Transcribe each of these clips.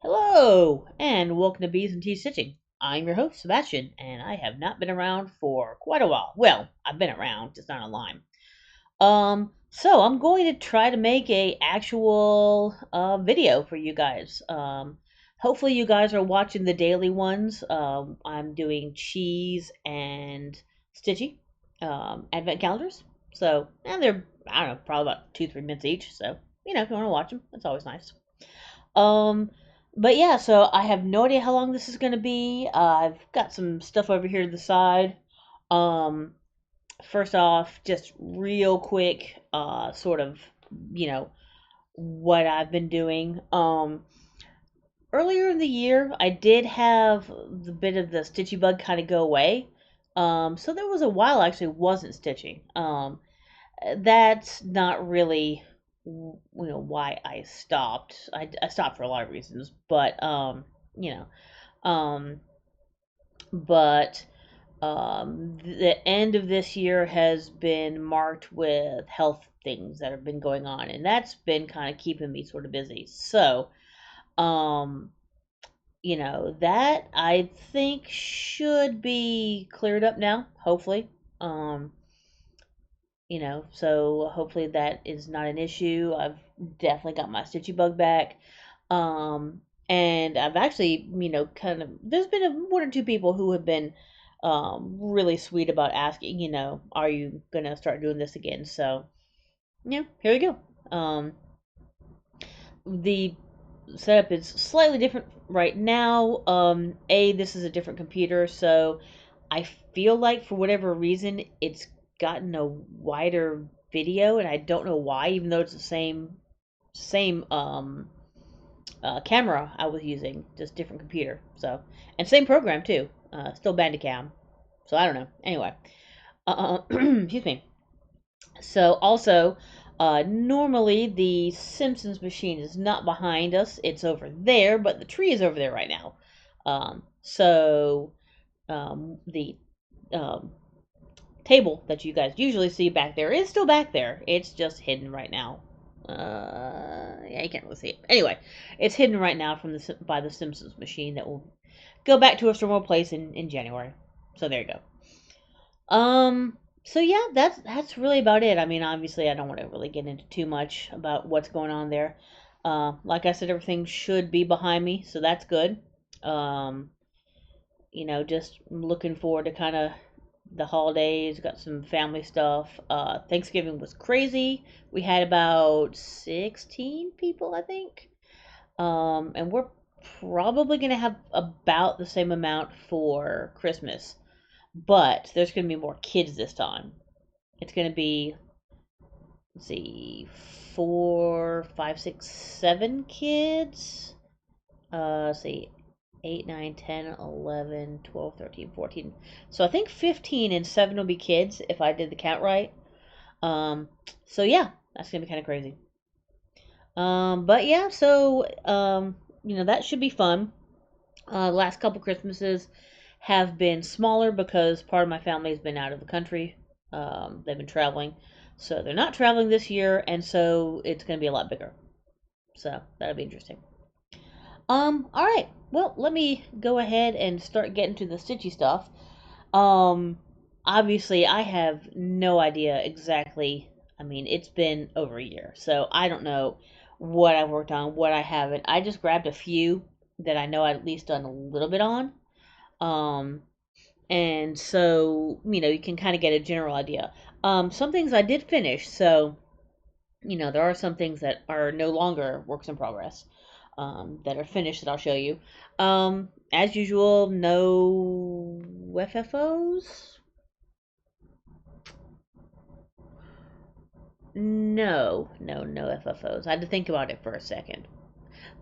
Hello, and welcome to Bees and Tea Stitching. I'm your host, Sebastian, and I have not been around for quite a while. Well, I've been around, just not online. So I'm going to try to make a actual video for you guys. Hopefully you guys are watching the daily ones. I'm doing cheese and stitchy advent calendars. So, and they're, I don't know, probably about 2-3 minutes each. So, if you want to watch them, that's always nice. Um, but yeah, so I have no idea how long this is going to be. I've got some stuff over here to the side. Um, First off, just real quick, sort of, you know, what I've been doing. Earlier in the year, I did have the bit of the stitchy bug kind of go away. So there was a while I actually wasn't stitching. That's not really why I stopped. I stopped for a lot of reasons, but you know um but the end of this year has been marked with health things that have been going on, and that's been kind of keeping me sort of busy. So um that I think should be cleared up now, hopefully. um so hopefully that is not an issue. I've definitely got my stitchy bug back. Um, and I've actually, kind of, there's been one or two people who have been really sweet about asking, are you gonna start doing this again? So, yeah, here we go. The setup is slightly different right now. This is a different computer, so I feel like for whatever reason it's gotten a wider video, and I don't know why, even though it's the same camera I was using, just different computer. So, and same program too, still Bandicam. So I don't know. Anyway, excuse me. So also, normally the Simpsons machine is not behind us; it's over there, but the tree is over there right now. The um, table that you guys usually see back there is still back there. It's just hidden right now. Yeah, you can't really see it. Anyway, it's hidden right now from by the Simpsons machine that will go back to its normal place in January. So there you go. So yeah, that's really about it. I mean, obviously, I don't want to really get into too much about what's going on there. Like I said, everything should be behind me, so that's good. Um, just looking forward to kind of the holidays. Got some family stuff. Thanksgiving was crazy. We had about 16 people, I think. And we're probably gonna have about the same amount for Christmas, but there's gonna be more kids this time. It's gonna be, let's see, 4, 5, 6, 7 kids. Let's see, 8, 9, 10, 11, 12, 13, 14. So I think 15 and 7 will be kids if I did the count right. Um, so yeah, that's gonna be kind of crazy. But yeah, so that should be fun. Last couple Christmases have been smaller because part of my family has been out of the country. They've been traveling, so they're not traveling this year, and so it's gonna be a lot bigger. So that'll be interesting. All right. Well, let me go ahead and start getting to the stitchy stuff. Um, Obviously, I have no idea exactly. I mean, it's been over a year, so I don't know what I've worked on, what I haven't. I just grabbed a few that I know I've at least done a little bit on. Um, and so, you can kind of get a general idea. Some things I did finish, so, there are some things that are no longer works in progress, that are finished that I'll show you. As usual, no FFOs. No FFOs. I had to think about it for a second.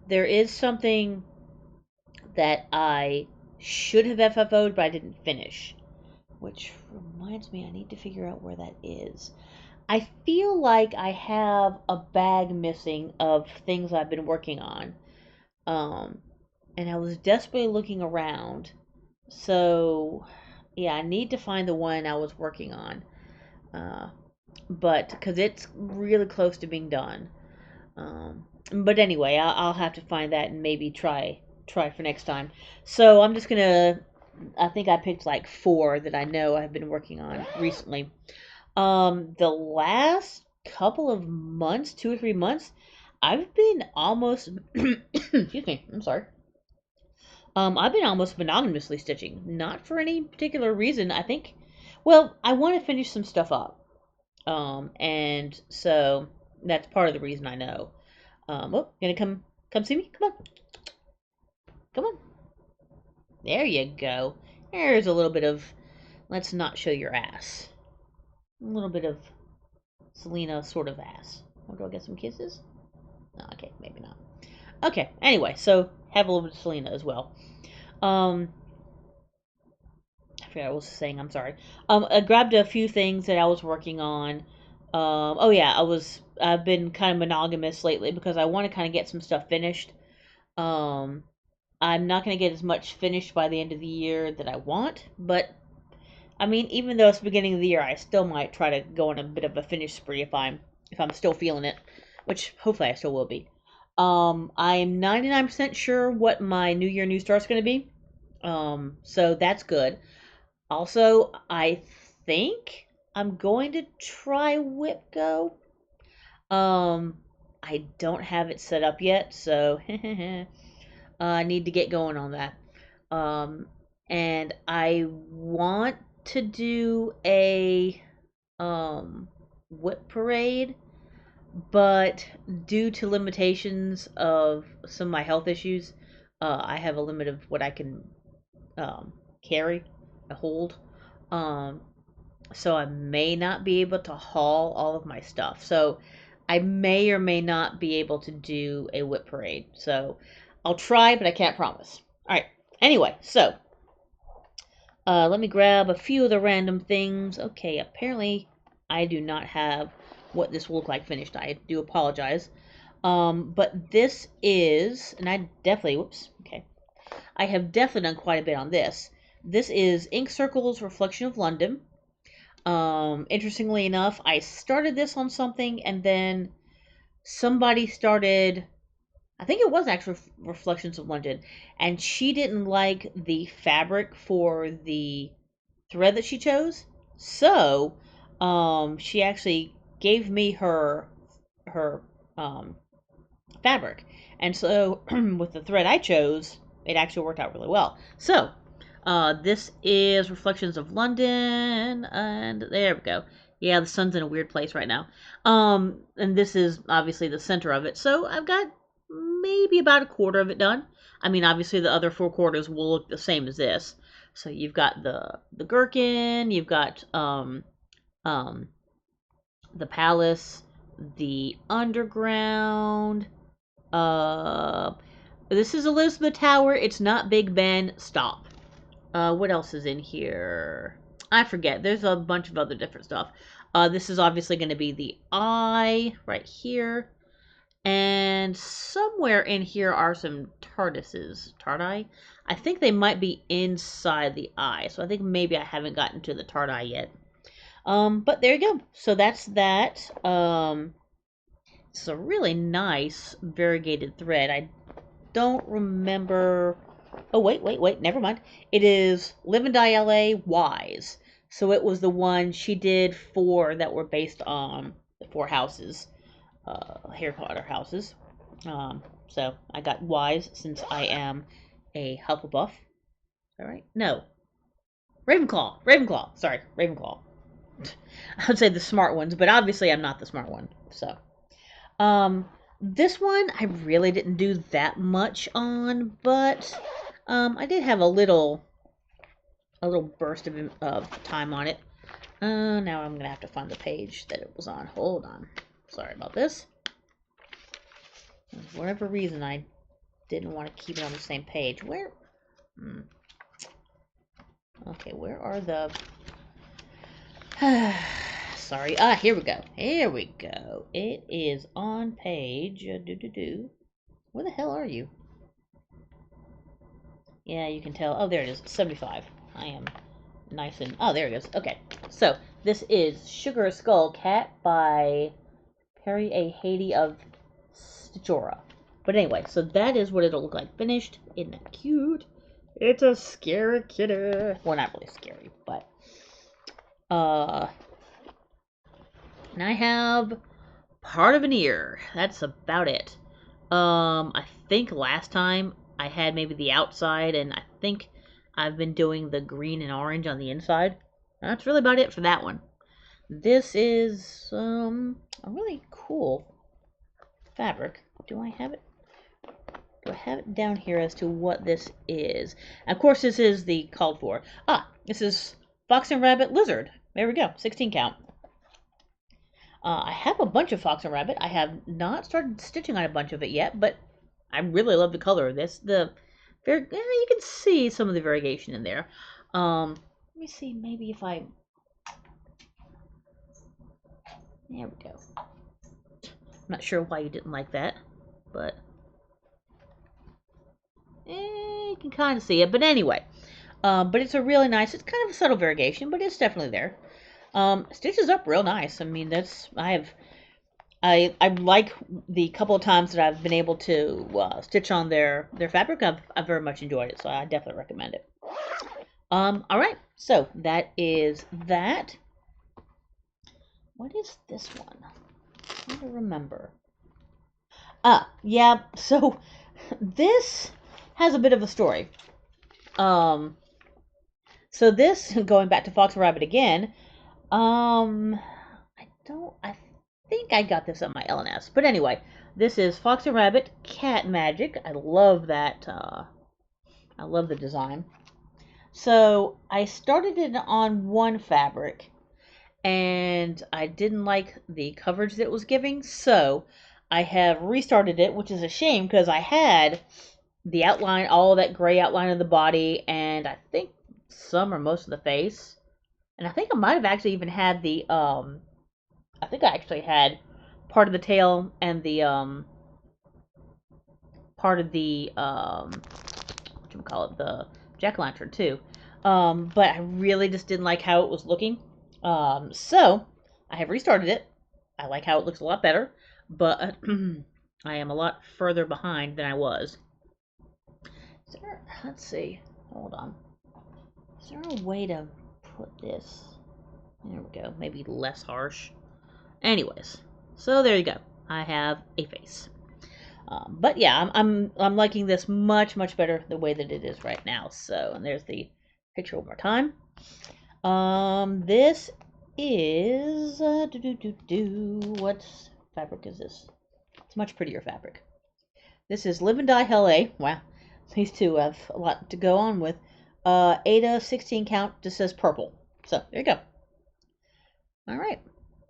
There is something that I should have FFO'd, but I didn't finish, which reminds me I need to figure out where that is. I feel like I have a bag missing of things I've been working on. Um, and I was desperately looking around. So, yeah, I need to find the one I was working on. Uh, but because it's really close to being done. But anyway, I'll have to find that and maybe try for next time. So I'm just gonna. I think I picked like 4 that I know I've been working on recently. The last couple of months, 2 or 3 months, I've been almost. Excuse me. I'm sorry. I've been almost monogamously stitching, not for any particular reason. I think, well, I want to finish some stuff up. And so that's part of the reason I know. Oh, gonna come see me? Come on, come on. There you go. There's a little bit of. Let's not show your ass. A little bit of Selena sort of ass. Oh, do I get some kisses? No, okay, maybe not. Okay, anyway, so have a little bit of Selena as well. Um, I forgot what I was saying. I'm sorry. I grabbed a few things that I was working on. Oh yeah, I've been kind of monogamous lately because I want to kind of get some stuff finished. Um, I'm not going to get as much finished by the end of the year that I want, but I mean, even though it's the beginning of the year, I still might try to go on a bit of a finish spree if I'm still feeling it, which hopefully I still will be. I'm 99% sure what my New Year New Start's going to be. So that's good. Also, I think I'm going to try Whip Go. Um, I don't have it set up yet, so I need to get going on that. Um, and I want to do a whip parade, but due to limitations of some of my health issues, I have a limit of what I can um, carry, hold. Um, so I may not be able to haul all of my stuff. So I may or may not be able to do a whip parade. So I'll try, but I can't promise. All right. Anyway, so let me grab a few of the random things. Okay, apparently I do not have what this will look like finished. I do apologize. But this is, and I definitely, whoops, okay. I have definitely done quite a bit on this. This is Ink Circles Reflection of London. Interestingly enough, I started this on something and then somebody started, I think it was actually Reflections of London, and she didn't like the fabric for the thread that she chose. So, she actually gave me her um, fabric. And so, with the thread I chose, it actually worked out really well. So, this is Reflections of London, and there we go. Yeah, the sun's in a weird place right now. And this is obviously the center of it. So I've got maybe about a quarter of it done. I mean, obviously the other 4 quarters will look the same as this. So you've got the gherkin, you've got um the palace, the underground. Uh, this is Elizabeth Tower. It's not Big Ben. Stop. What else is in here? I forget. There's a bunch of other different stuff. This is obviously going to be the eye right here. And somewhere in here are some TARDISes. TARDI? I think they might be inside the eye. So I think maybe I haven't gotten to the TARDI yet. But there you go. So that's that. It's a really nice variegated thread. I don't remember. Oh, wait. Never mind. It is Live and Die LA Wise. So it was the one she did 4 that were based on the 4 houses, Harry Potter houses. So I got Wise since I am a Hufflepuff. All right. No. Ravenclaw. Ravenclaw. Sorry. Ravenclaw. I would say the smart ones, but obviously I'm not the smart one. So, this one I really didn't do that much on, but I did have a little burst of time on it. Now I'm gonna have to find the page that it was on. Hold on. Sorry about this. For whatever reason, I didn't want to keep it on the same page. Where? Okay, where are the? Sorry. Here we go. Here we go. It is on page. Where the hell are you? Yeah, you can tell. Oh, there it is. 75. I am nice and. Oh, there it is. Okay. So, this is Sugar Skull Cat by Perry A. Haiti of Stitchora. But anyway, so that is what it'll look like finished. Isn't that cute? It's a scary kitty. Well, not really scary, but and I have part of an ear. That's about it. I think last time I had maybe the outside, and I think I've been doing the green and orange on the inside. That's really about it for that one. This is a really cool fabric. Do I have it? Do I have it down here as to what this is? And of course, this is the called for. This is Fox and Rabbit Lizard. There we go, 16 count. I have a bunch of Fox and Rabbit. I have not started stitching on a bunch of it yet, but I really love the color of this. You can see some of the variegation in there. Let me see, maybe if I... There we go. I'm not sure why you didn't like that, but... you can kind of see it. But anyway, but it's a really nice, it's kind of a subtle variegation, but it's definitely there. Stitches up real nice. I mean, I like the couple of times that I've been able to stitch on their fabric. I've very much enjoyed it, so I definitely recommend it. All right, so that is that. What is this one? I don't remember. Yeah. So this has a bit of a story. So this, going back to Fox and Rabbit again. I think I got this on my LNS. But anyway, this is Fox and Rabbit Cat Magic. I love that. I love the design. So I started it on one fabric, and I didn't like the coverage that it was giving. So I have restarted it, which is a shame because I had the outline, all that gray outline of the body, and I think some or most of the face. And I think I might have actually even had the, I think I actually had part of the tail and the, part of the, whatchamacallit, the jack-o'-lantern too. But I really just didn't like how it was looking. So I have restarted it. I like how it looks a lot better, but I am a lot further behind than I was. Let's see. Hold on. Is there a way to put this? There we go. Maybe less harsh. Anyways, so there you go. I have a face. But yeah, I'm liking this much better the way that it is right now. So, and there's the picture one more time. This is what fabric is this? It's much prettier fabric. This is Live and Die Hell A. Wow, these two have a lot to go on with. Ada 16 count, just says purple. So there you go. All right,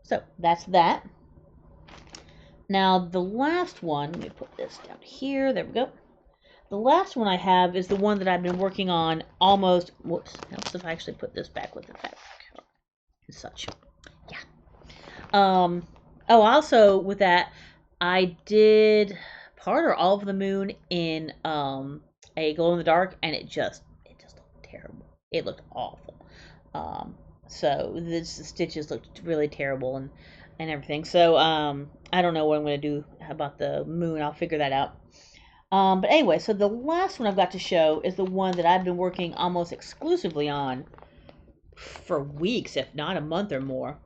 so that's that. Now the last one, let me put this down here. There we go. The last one I have is the one that I've been working on almost. Whoops. Helps if I actually put this back with the fabric and such. Yeah. Oh, also with that, I did part or all of the moon in a glow in the dark, and it just looked terrible. It looked awful. So the stitches looked really terrible and everything. So I don't know what I'm going to do about the moon. I'll figure that out. But anyway, so the last one I've got to show is the one that I've been working almost exclusively on for weeks, if not a month or more.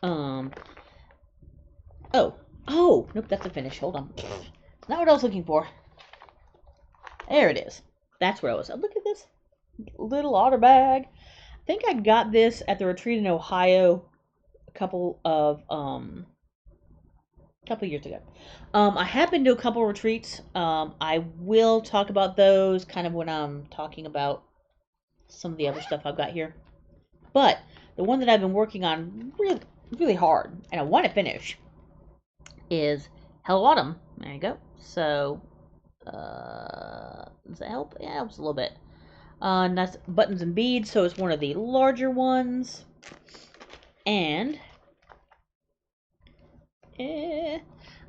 Oh, nope, that's a finish. Hold on. It's not what I was looking for. There it is. That's where I was. Oh, look at this little otter bag. I think I got this at the retreat in Ohio a couple years ago. I have been to a couple retreats. I will talk about those kind of when I'm talking about some of the other stuff I've got here. But the one that I've been working on really, really hard, and I want to finish, is Hello Autumn. There you go. So, does that help? Yeah, it helps a little bit. And that's buttons and beads, so it's one of the larger ones. And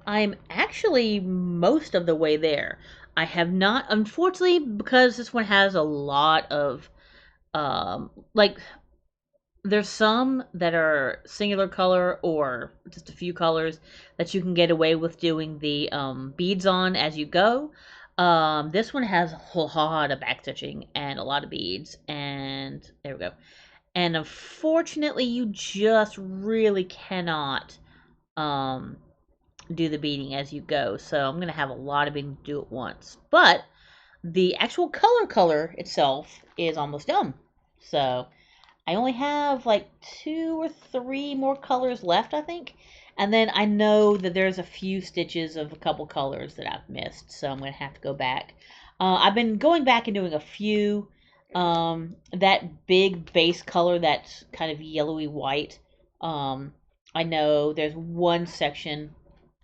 I'm actually most of the way there. I have not, unfortunately, because this one has a lot of, like, There's some that are singular color or just a few colors that you can get away with doing the beads on as you go. This one has a whole lot of back stitching and a lot of beads, and there we go. And unfortunately, you just really cannot um, do the beading as you go. So I'm gonna have a lot of beading to do at once. But the actual color itself is almost done. So I only have like 2 or 3 more colors left, I think. And then I know that there's a few stitches of a couple colors that I've missed, so I'm going to have to go back. I've been going back and doing a few. That big base color that's kind of yellowy white. I know there's one section.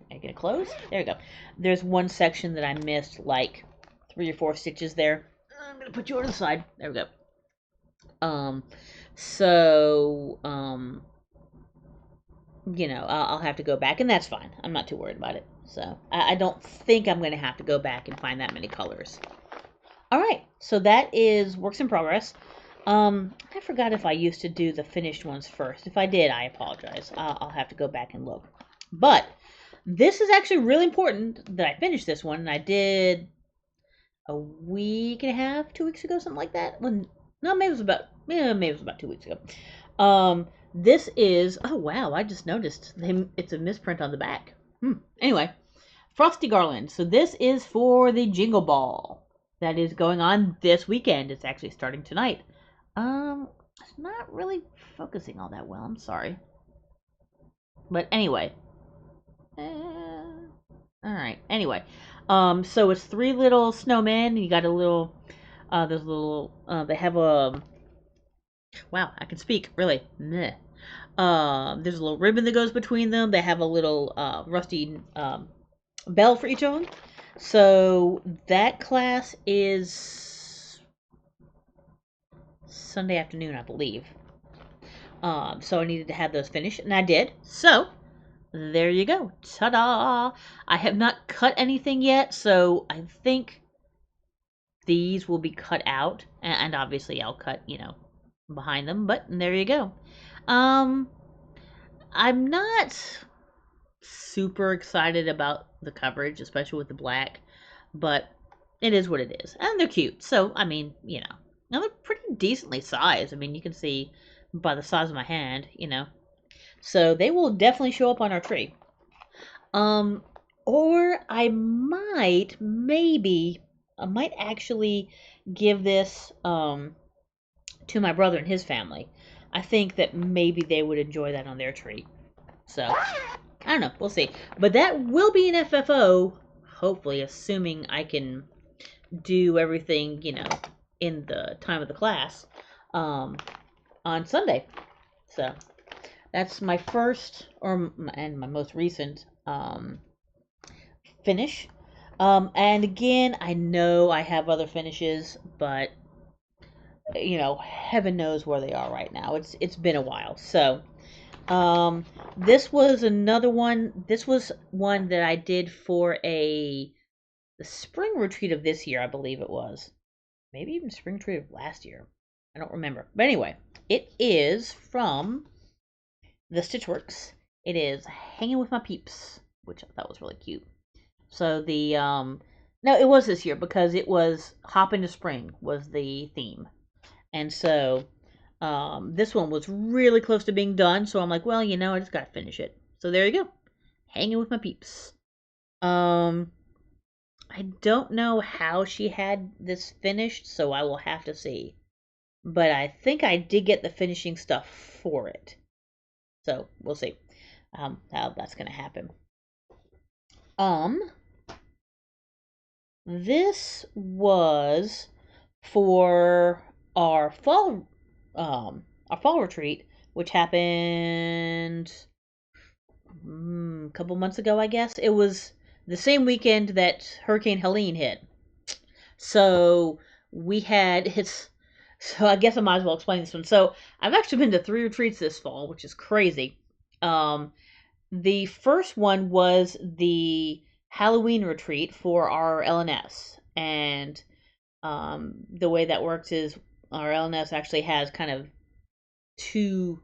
Can I get it closed? There you go. There's one section that I missed like 3 or 4 stitches there. I'm going to put you on the side. There we go. Um, so, I'll have to go back, and that's fine. I'm not too worried about it. So, I don't think I'm going to have to go back and find that many colors. All right, so that is works in progress. I forgot if I used to do the finished ones first. If I did, I apologize. I'll have to go back and look. But this is actually really important that I finished this one, and I did a week and a half, 2 weeks ago, something like that. No, maybe it was about 2 weeks ago. This is, oh wow, I just noticed it's a misprint on the back. Anyway, Frosty Garland. So this is for the Jingle Ball that is going on this weekend. It's actually starting tonight. It's not really focusing all that well. I'm sorry. But anyway. Alright, anyway. So it's 3 little snowmen. You got a little, there's a little, they have a, wow, I can speak, really. Meh. There's a little ribbon that goes between them. They have a little, rusty, bell for each of them. So that class is Sunday afternoon, I believe. So I needed to have those finished, and I did. So there you go. Ta-da! I have not cut anything yet, so I think these will be cut out, and obviously I'll cut, behind them. But there you go. I'm not super excited about the coverage, especially with the black, but it is what it is, and they're cute. So I mean, now they're pretty decently sized. I mean, you can see by the size of my hand, So they will definitely show up on our tree. Or I might actually give this to my brother and his family. I think that maybe they would enjoy that on their tree. So I don't know. We'll see. But that will be an FFO, hopefully, assuming I can do everything, in the time of the class on Sunday. So that's my first and my most recent finish. And again, I know I have other finishes, but heaven knows where they are right now. It's been a while. So this was another one. This was one that I did for the spring retreat of this year, I believe it was. Maybe even spring retreat of last year. I don't remember. But anyway, it is from the Stitchworks. It is Hanging with My Peeps, which I thought was really cute. So the no, it was this year because it was Hop into Spring was the theme. And so this one was really close to being done, so I'm like, well, I just gotta finish it. So there you go. Hanging with My Peeps. I don't know how she had this finished, so I will have to see. But I think I did get the finishing stuff for it. So we'll see how that's gonna happen. This was for our fall retreat, which happened a couple months ago, I guess. It was the same weekend that Hurricane Helene hit. So we had it's so I guess I might as well explain this one. So I've actually been to 3 retreats this fall, which is crazy. The first one was the Halloween retreat for our LNS, and the way that works is our LNS actually has kind of two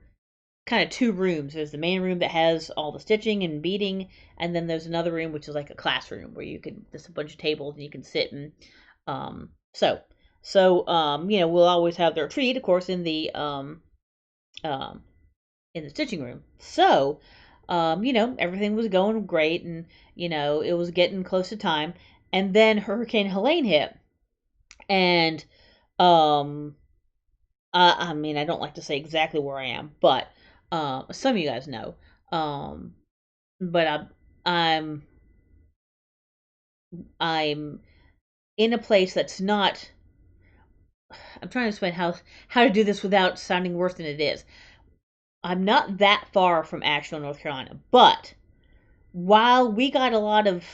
rooms. There's the main room that has all the stitching and beading, and then there's another room which is like a classroom where there's a bunch of tables and you can sit and um we'll always have the retreat, of course, um in the stitching room. So everything was going great, and it was getting close to time, and then Hurricane Helene hit, and um I mean, I don't like to say exactly where I am, but some of you guys know. Um, but I'm I'm in a place that's not. I'm trying to explain how to do this without sounding worse than it is. I'm not that far from Asheville, North Carolina, but while we got a lot of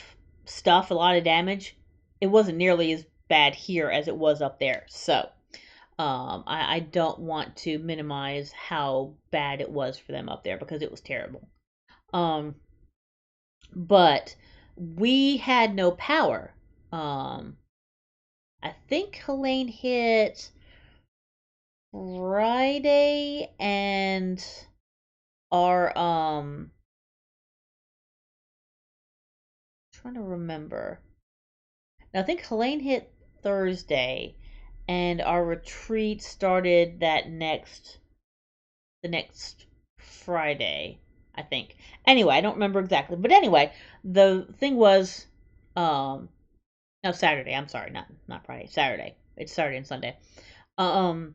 stuff, a lot of damage, it wasn't nearly as bad here as it was up there. So I don't want to minimize how bad it was for them up there because it was terrible. Um, but we had no power. Um, I think Helene hit Friday, and our trying to remember. Now, I think Helene hit Thursday, and our retreat started the next Friday, I think. Anyway, I don't remember exactly, but anyway, the thing was, no, Saturday. I'm sorry, not Friday. Saturday. It's Saturday and Sunday. Um,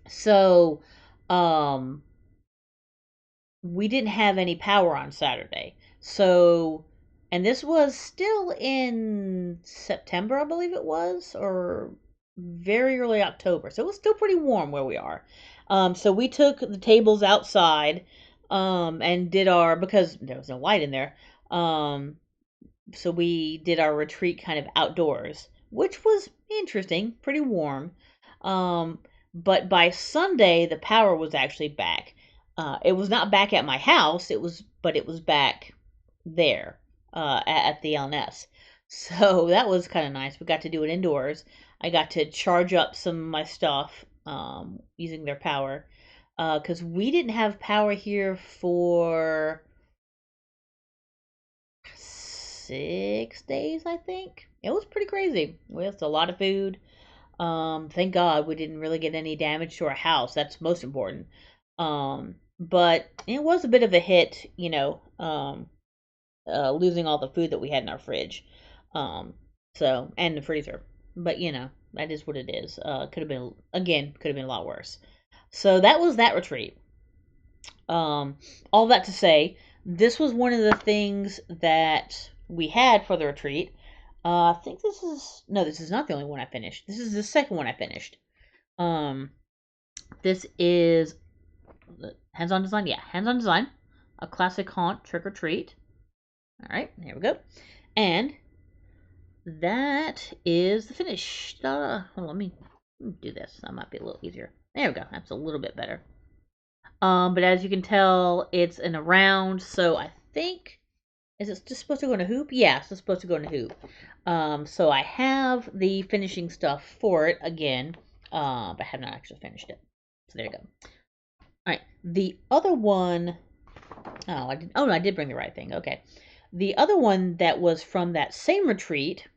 so, um, we didn't have any power on Saturday. So, and this was still in September, I believe it was, or very early October. So it was still pretty warm where we are. So we took the tables outside, and did because there was no light in there. So we did our retreat kind of outdoors, which was interesting, pretty warm. Um, but by Sunday, the power was actually back. It was not back at my house. But it was back there, at the LNS. So that was kind of nice. We got to do it indoors. I got to charge up some of my stuff, using their power, because we didn't have power here for 6 days, I think. It was pretty crazy. We had a lot of food. Thank God we didn't really get any damage to our house. That's most important. But it was a bit of a hit, losing all the food that we had in our fridge. Um, and the freezer. But that is what it is. Could have been a lot worse. So that was that retreat. All that to say, this was one of the things that we had for the retreat. I think this is not the only one I finished. This is the second one I finished. Um, this is hands-on design. Yeah, hands-on design, a classic haunt trick or treat. All right, here we go, and that is the finish. Hold on, let me do this. That might be a little easier. There we go. That's a little bit better. But as you can tell, it's in a round, so I think, is it just supposed to go in a hoop? Yeah, it's just supposed to go in a hoop. So I have the finishing stuff for it again, but I have not actually finished it. So there you go. All right, the other one, no, I did bring the right thing. Okay. The other one that was from that same retreat,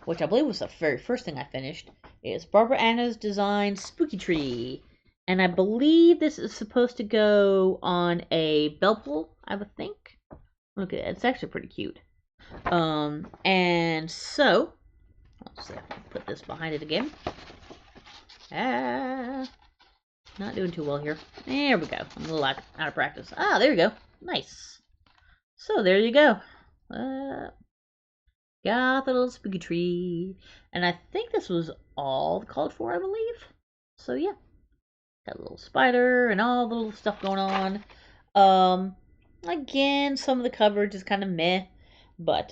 which I believe was the very first thing I finished, is Barbara Anna's design Spooky Tree. And I believe this is supposed to go on a belt buckle, I would think. Look at it. It's actually pretty cute. And so, let's see, I'll put this behind it again. Not doing too well here. There we go. I'm a little out of practice. Ah, there we go. Nice. So there you go. Got the little spooky tree. And I think this was all called for, I believe. So yeah. Got a little spider and all the little stuff going on. Again, some of the coverage is kind of meh. But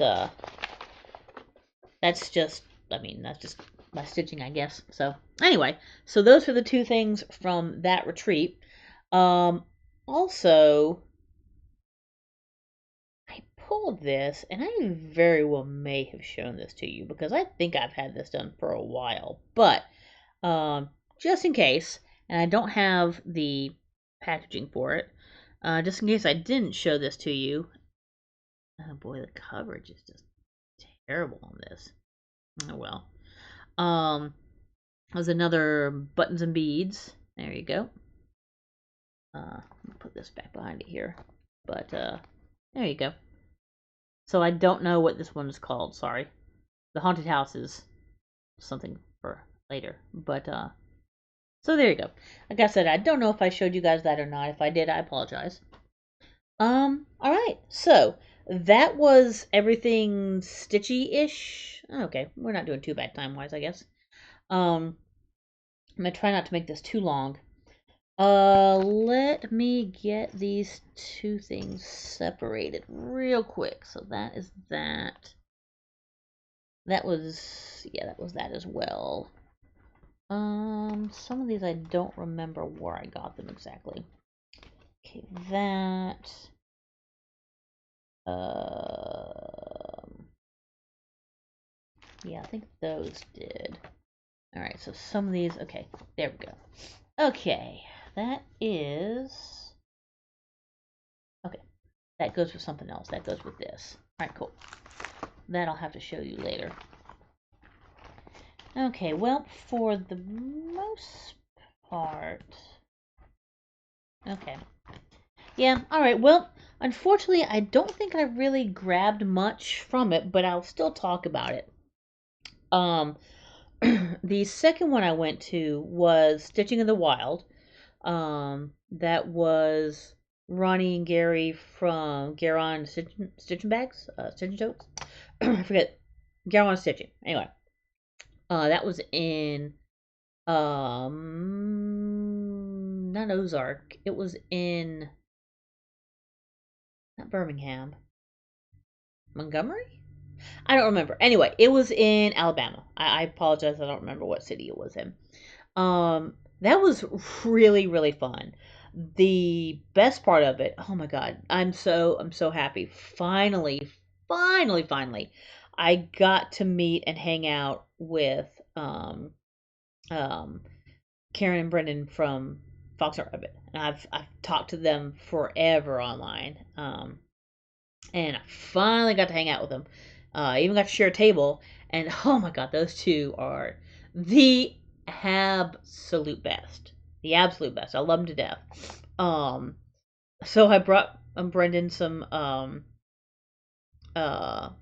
that's just my stitching, I guess. So anyway, so those are the two things from that retreat. Also, I pulled this, and I very well may have shown this to you because I think I've had this done for a while. But just in case, and I don't have the packaging for it, just in case I didn't show this to you. Oh boy, the coverage is just terrible on this. Oh well. There's another buttons and beads. There you go. Put this back behind it here. But there you go. So I don't know what this one is called. Sorry. The haunted house is something for later. But so there you go. Like I said, I don't know if I showed you guys that or not. If I did, I apologize. All right. So that was everything stitchy-ish. Okay, we're not doing too bad time-wise, I guess. I'm gonna try not to make this too long. Let me get these two things separated real quick. So that is that. That was, yeah, that was that as well. Some of these I don't remember where I got them exactly. Okay, that. Yeah, I think those did. Alright, so some of these, okay, there we go. Okay, that is, okay, that goes with something else. That goes with this. Alright, cool. That I'll have to show you later. Okay, well, for the most part, okay. Yeah, alright, well, unfortunately, I don't think I really grabbed much from it, but I'll still talk about it. The second one I went to was Stitching in the Wild. That was Ronnie and Gary from Garon Stitching Bags, Stitching Jokes. I forget. Garon Stitching. Anyway, that was in not Ozark. It was in not Birmingham, Montgomery. I don't remember. Anyway, it was in Alabama. I apologize. I don't remember what city it was in. That was really, really fun. The best part of it, oh my god, I'm so happy. Finally, I got to meet and hang out with um Karen and Brendan from Fox and Rabbit. And I've talked to them forever online. And I finally got to hang out with them. I even got to share a table, and oh my god, those two are the absolute best. The absolute best. I love them to death. So I brought Brendan some uh oh,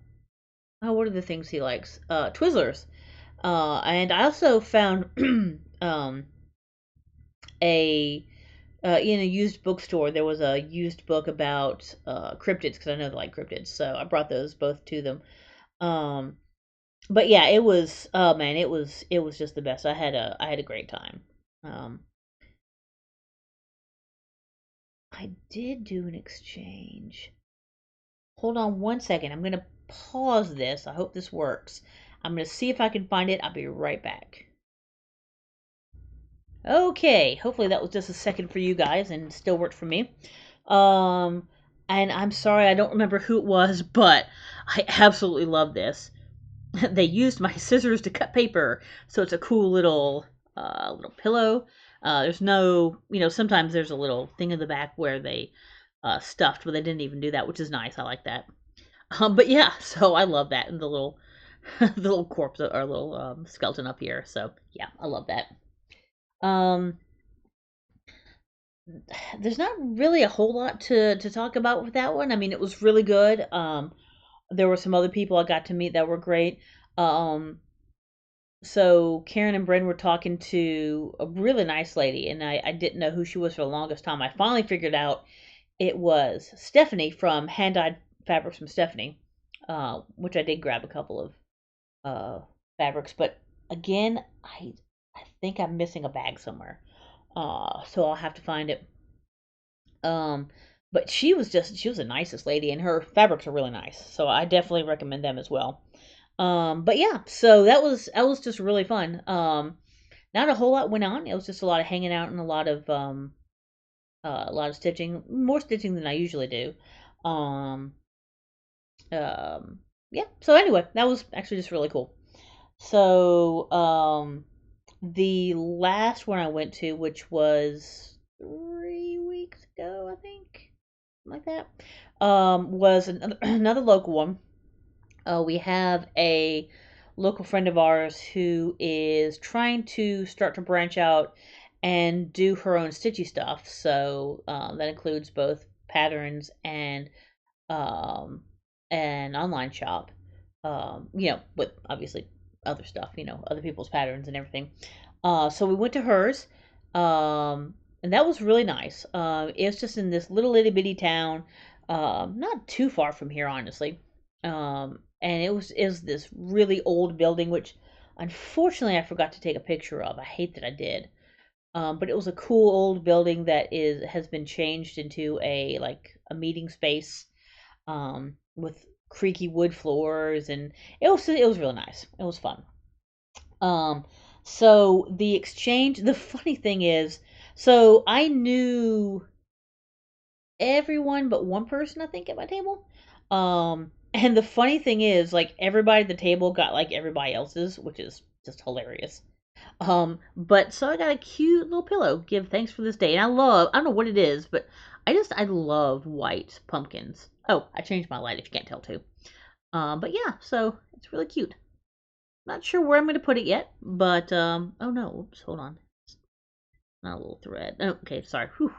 what are the things he likes? Twizzlers. And I also found a in a used bookstore, there was a used book about cryptids because I know they like cryptids, so I brought those both to them. Um, but yeah, it was, oh man, it was just the best. I had a great time. Um, I did do an exchange. Hold on one second. I'm gonna pause this. I hope this works. I'm gonna see if I can find it. I'll be right back. Okay, hopefully that was just a second for you guys and still worked for me. Um, and I'm sorry I don't remember who it was, but I absolutely love this. They used my scissors to cut paper, so it's a cool little pillow. There's no, sometimes there's a little thing in the back where they stuffed, but they didn't even do that, which is nice. I like that. But yeah, so I love that and the little the little corpse or little skeleton up here. So yeah, I love that. Um, there's not really a whole lot to talk about with that one. I mean, it was really good. There were some other people I got to meet that were great. Um, so Karen and Bryn were talking to a really nice lady, and I didn't know who she was for the longest time. I finally figured out it was Stephanie from Hand Dyed Fabrics from Stephanie, which I did grab a couple of fabrics, but again, I think I'm missing a bag somewhere. So I'll have to find it. Um, but she was the nicest lady, and her fabrics are really nice. So I definitely recommend them as well. But yeah, so that was just really fun. Not a whole lot went on. It was just a lot of hanging out and a lot of stitching, more stitching than I usually do. Um, yeah. So anyway, that was actually just really cool. So the last one I went to, which was 3 weeks ago, I think, like that, was another local one. We have a local friend of ours who is trying to start to branch out and do her own stitchy stuff. So that includes both patterns and an online shop. With obviously other stuff, other people's patterns and everything. So we went to hers, and that was really nice. It's just in this little itty bitty town, not too far from here, honestly. And it was this really old building, which unfortunately I forgot to take a picture of. I hate that I did. But it was a cool old building that has been changed into a meeting space, with creaky wood floors, and it was really nice. It was fun. Um, so the exchange. The funny thing is, so I knew everyone but one person, I think, at my table. And the funny thing is, like, everybody at the table got like everybody else's, which is just hilarious. But so I got a cute little pillow. Give thanks for this day, and I don't know what it is, but I love white pumpkins. Oh, I changed my light if you can't tell too. But yeah, so it's really cute. Not sure where I'm gonna put it yet, but oh no, oops, hold on. It's not a little thread. Oh, okay, sorry. Whew.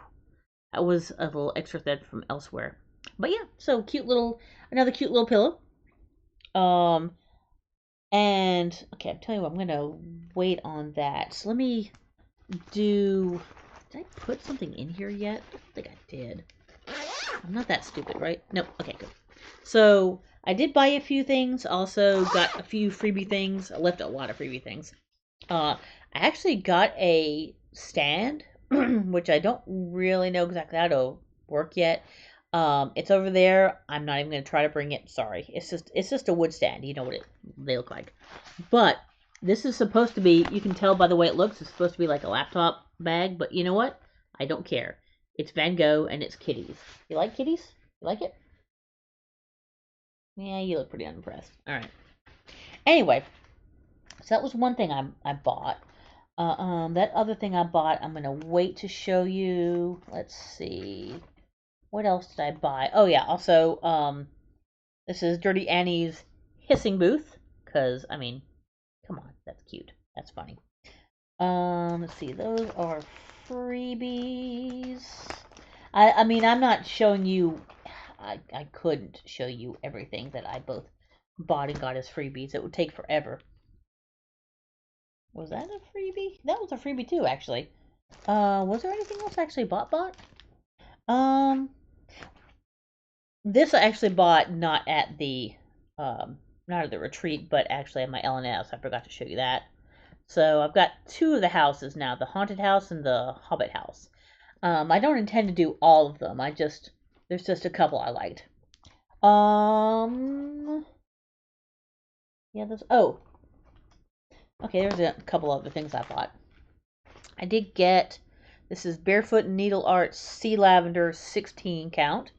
That was a little extra thread from elsewhere. But yeah, so another cute little pillow. Um, and okay, I'm telling you what, I'm gonna wait on that. So let me do. Did I put something in here yet? I don't think I did. I'm not that stupid, right? Nope. Okay, good. So I did buy a few things. Also got a few freebie things. I left a lot of freebie things. I actually got a stand, which I don't really know exactly how to work yet. It's over there. I'm not even gonna try to bring it. Sorry. It's just a wood stand. You know what they look like. But this is supposed to be. You can tell by the way it looks. It's supposed to be like a laptop bag. But you know what? I don't care. It's Van Gogh and it's kitties. You like kitties? You like it? Yeah, you look pretty unimpressed. All right. Anyway, so that was one thing I bought. That other thing I bought, I'm gonna wait to show you. Let's see. What else did I buy? Oh yeah, also, this is Dirty Annie's hissing booth. Cause I mean, come on, that's cute. That's funny. Let's see. Those are freebies. I mean, I'm not showing you. I couldn't show you everything that I both bought and got as freebies. It would take forever. Was that a freebie? That was a freebie too, actually. Was there anything else I actually bought? Um, this I actually bought um, not at the retreat, but actually at my LNS. I forgot to show you that. So I've got two of the houses now, the haunted house and the hobbit house. I don't intend to do all of them. There's just a couple I liked. Yeah, okay, there's a couple other things I bought. I did get, this is Barefoot Needle Art Sea Lavender 16 count.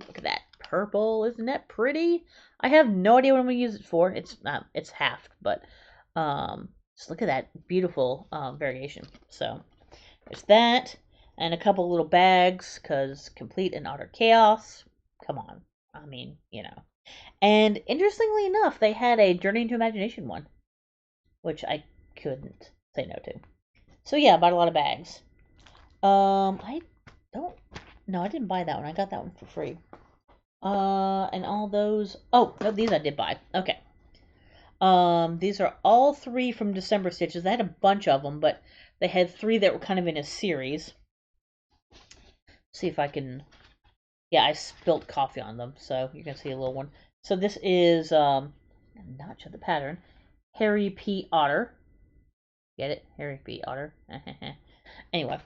Look at that purple, isn't that pretty? I have no idea what I'm gonna use it for. It's half, but just look at that beautiful variation. So there's that, and a couple little bags, cause complete and utter chaos. Come on, I mean, And interestingly enough, they had a Journey into Imagination one, which I couldn't say no to. So yeah, I bought a lot of bags. I don't. No, I didn't buy that one. I got that one for free. And all those. Oh, no, these I did buy. Okay. These are all three from December Stitches. They had a bunch of them, but they had three that were kind of in a series. See if I can. Yeah, I spilled coffee on them, so you can see a little one. So this is a notch of the pattern. Harry P. Otter. Get it? Harry P. Otter. Anyway,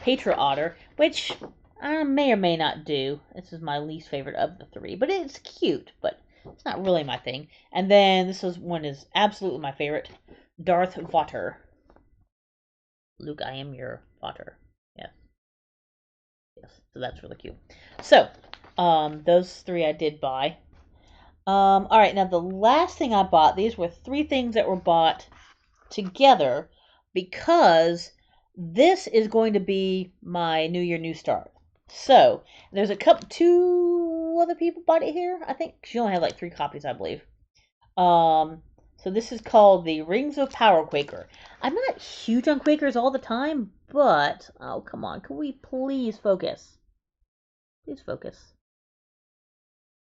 Petra Otter, which I may or may not do. This is my least favorite of the three, but it's cute, but it's not really my thing. And then one is absolutely my favorite, Darth Vader. Luke, I am your Vader. Yes. Yes. So that's really cute. So, those three I did buy. All right, now the last thing I bought, these were three things that were bought together because this is going to be my New Year, New Start. So there's two other people bought it here. I think she only had like 3 copies, I believe. So this is called the Rings of Power Quaker. I'm not huge on Quakers all the time, but oh come on, can we please focus? Please focus.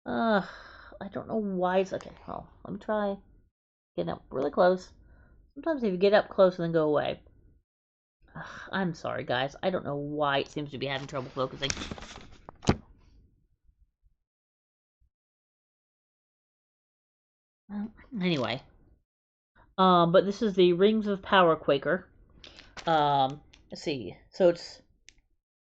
I don't know why it's okay. Well, let me try getting up really close. Sometimes if you get up close and then go away. I'm sorry, guys. I don't know why it seems to be having trouble focusing. Anyway. But this is the Rings of Power Quaker. Let's see. So it's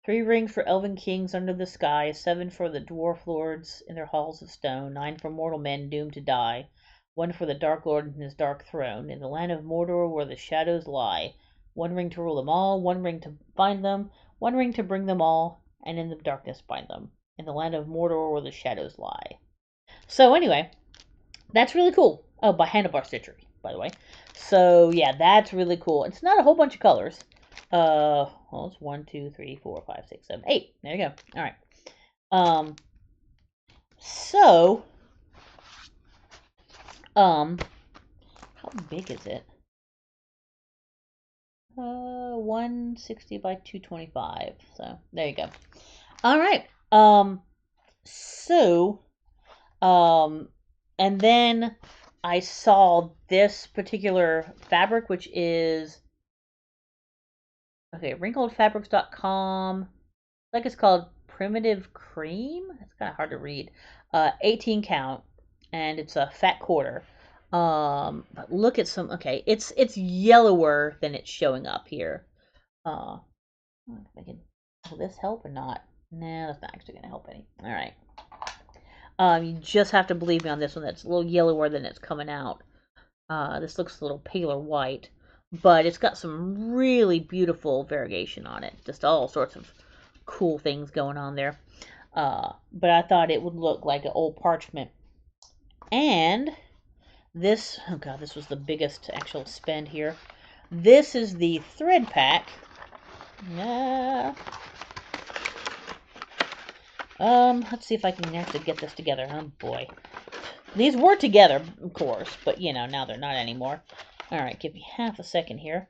3 rings for elven kings under the sky, 7 for the dwarf lords in their halls of stone, 9 for mortal men doomed to die, 1 for the Dark Lord in his dark throne, in the land of Mordor where the shadows lie, 1 ring to rule them all, 1 ring to find them, 1 ring to bring them all, and in the darkness bind them, in the land of Mordor where the shadows lie. So anyway, that's really cool. Oh, by Handlebar Stitchery, by the way. So yeah, that's really cool. It's not a whole bunch of colors. Well, it's 1, 2, 3, 4, 5, 6, 7, 8. There you go. All right. So, how big is it? 160 by 225. So there you go. All right. So, and then I saw this particular fabric, which is okay, wrinkledfabrics.com. Like it's called Primitive Cream. It's kind of hard to read. 18 count, and it's a fat quarter. But look at some. Okay, it's yellower than it's showing up here. I wonder if I can. Will this help or not? Nah, that's not actually gonna help any. All right. You just have to believe me on this one. That's a little yellower than it's coming out. This looks a little paler white, but it's got some really beautiful variegation on it. Just all sorts of cool things going on there. But I thought it would look like an old parchment. And this, oh god, this was the biggest actual spend here. This is the thread pack. Yeah. Let's see if I can actually get this together. Oh boy. These were together, of course, but you know, now they're not anymore. Alright, give me half a second here.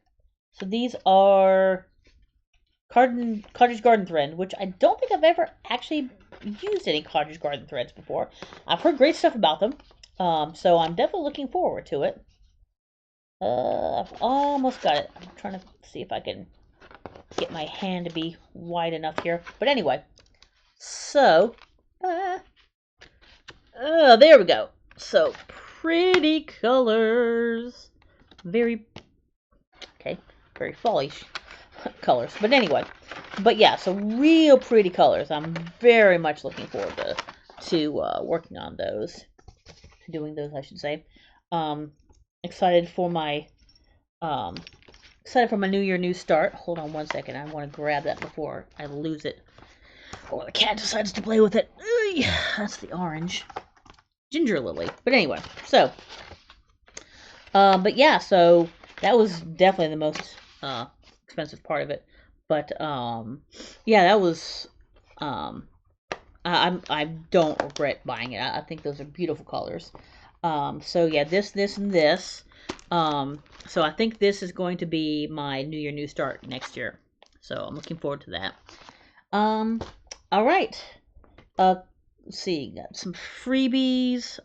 So these are cottage garden thread, which I don't think I've ever actually used any cottage garden threads before. I've heard great stuff about them, so I'm definitely looking forward to it. I've almost got it. I'm trying to see if I can get my hand to be wide enough here. But anyway, so there we go. So pretty colors, very fallish colors. But anyway, but yeah, so real pretty colors. I'm very much looking forward to working on those, doing those, I should say. Excited for my New Year, New Start. Hold on one second. I want to grab that before I lose it, or the cat decides to play with it. That's the orange ginger lily. But anyway, so but yeah, so that was definitely the most expensive part of it. But yeah, that was I don't regret buying it. I think those are beautiful colors. So yeah, this, and this. So I think this is going to be my New Year, New Start next year. So I'm looking forward to that. All right. Let's see, got some freebies.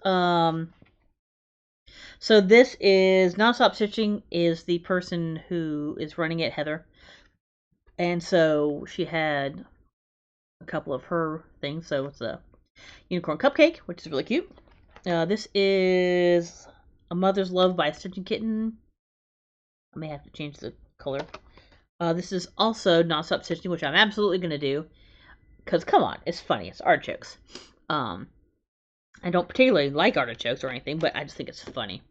So this is Nonstop Stitching is the person who is running it, Heather. And so she had a couple of her things. So it's a unicorn cupcake, which is really cute. This is A Mother's Love by Stitching Kitten. I may have to change the color. This is also Nonstop Stitching, which I'm absolutely going to do. Because, come on, it's funny. It's artichokes. I don't particularly like artichokes or anything, but I just think it's funny.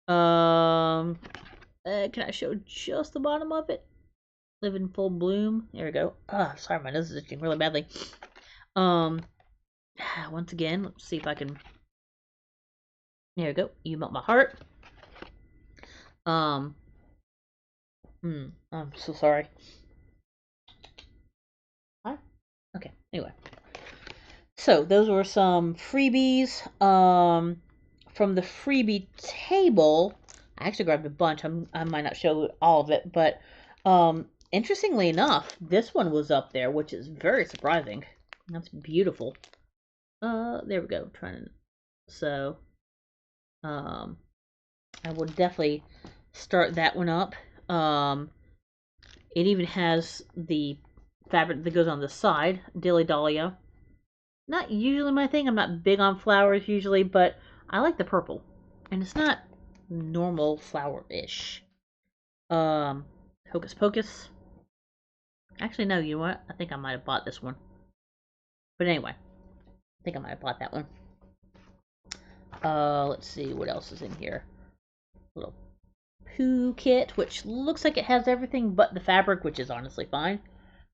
Can I show just the bottom of it? Live in Full Bloom. There we go. Sorry, my nose is itching really badly. Once again, let's see if I can. There we go. You Melt My Heart. Um, I'm so sorry. Hi. Okay. Anyway, so those were some freebies. From the freebie table, I actually grabbed a bunch. I might not show all of it, but interestingly enough, this one was up there, which is very surprising. That's beautiful. There we go. Trying to, so um, I will definitely start that one up. It even has the fabric that goes on the side, Dilly Dahlia. Not usually my thing. I'm not big on flowers usually, but I like the purple. And it's not normal flower-ish. Hocus Pocus. Actually, no, you know what? I think I might have bought this one. But anyway, I think I might have bought that one. Let's see what else is in here. Little Pooh kit, which looks like it has everything but the fabric, which is honestly fine.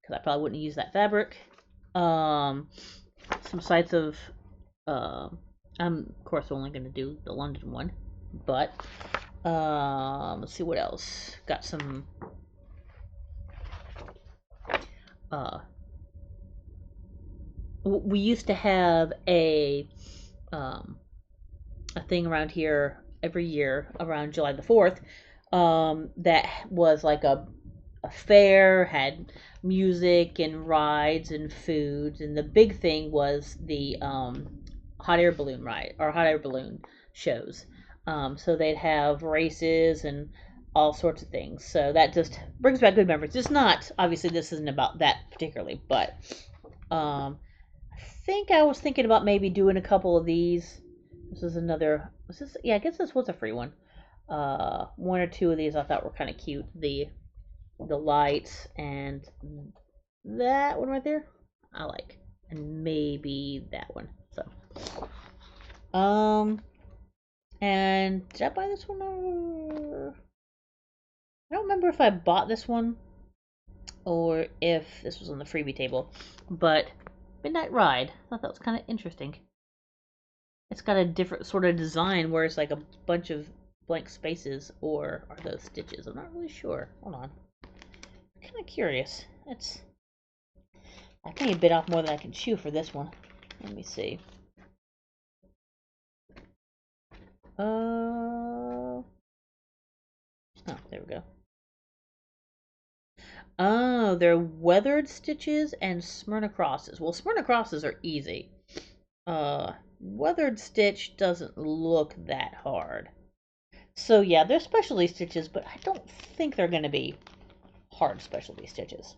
Because I probably wouldn't use that fabric. Some sites of I'm of course only going to do the London one, but let's see what else. Got some we used to have a thing around here every year around July the 4th, that was like a fair, had music and rides and foods, and the big thing was the hot air balloon ride or hot air balloon shows. So they'd have races and all sorts of things. So that just brings back good memories. It's not obviously this isn't about that particularly, but I think I was thinking about maybe doing a couple of these. This is another. Was this? Yeah, I guess this was a free one. One or two of these I thought were kind of cute. The lights and that one right there, I like, and maybe that one. So, and did I buy this one? Or I don't remember if I bought this one or if this was on the freebie table. But Midnight Ride, I thought that was kind of interesting. It's got a different sort of design where it's like a bunch of blank spaces, or are those stitches? I'm not really sure. Hold on. I'm kind of curious. I think I bit off more than I can chew for this one. Let me see. Oh, there we go. Oh, they're weathered stitches and Smyrna crosses. Well, Smyrna crosses are easy. Weathered stitch doesn't look that hard. So yeah, they're specialty stitches, but I don't think they're going to be hard specialty stitches.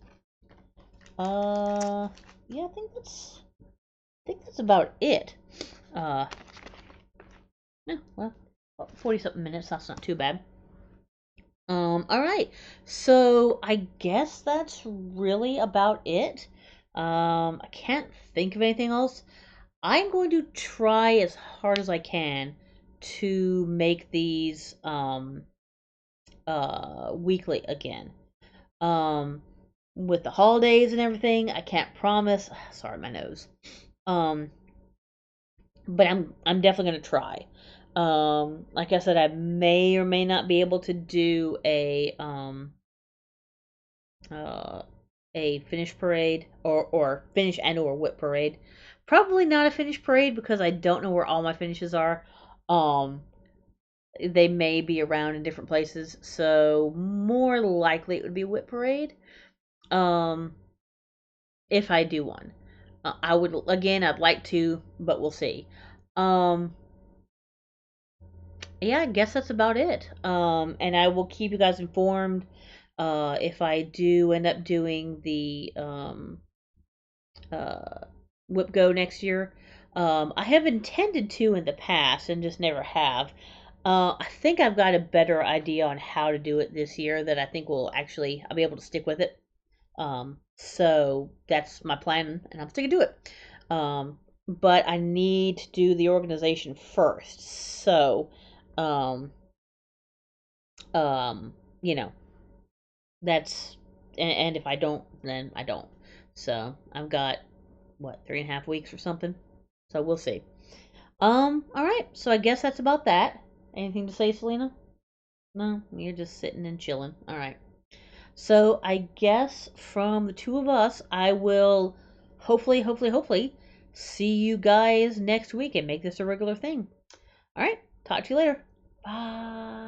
Yeah, I think that's about it. Uh, yeah, well, 40 something minutes. That's not too bad. All right. So I guess that's really about it. I can't think of anything else. I'm going to try as hard as I can to make these weekly again. Um with the holidays and everything, I can't promise. Sorry, my nose. Um but I'm definitely going to try. Like I said, I may or may not be able to do uh a finish parade or finish and or whip parade. Probably not a finish parade because I don't know where all my finishes are. Um they may be around in different places, so more likely it would be a whip parade. Um if I do one. I would again I'd like to, but we'll see. Um yeah, I guess that's about it. And I will keep you guys informed if I do end up doing the uh, Whip Go next year. I have intended to in the past and just never have. I think I've got a better idea on how to do it this year that I think will actually I'll be able to stick with it. So that's my plan, and I'm sticking to it. But I need to do the organization first. So, um, you know, that's and if I don't, then I don't. So I've got what 3.5 weeks or something. So we'll see. All right. So I guess that's about that. Anything to say, Selena? No, you're just sitting and chilling. All right. So I guess from the two of us, I will hopefully see you guys next week and make this a regular thing. All right. Talk to you later. Bye.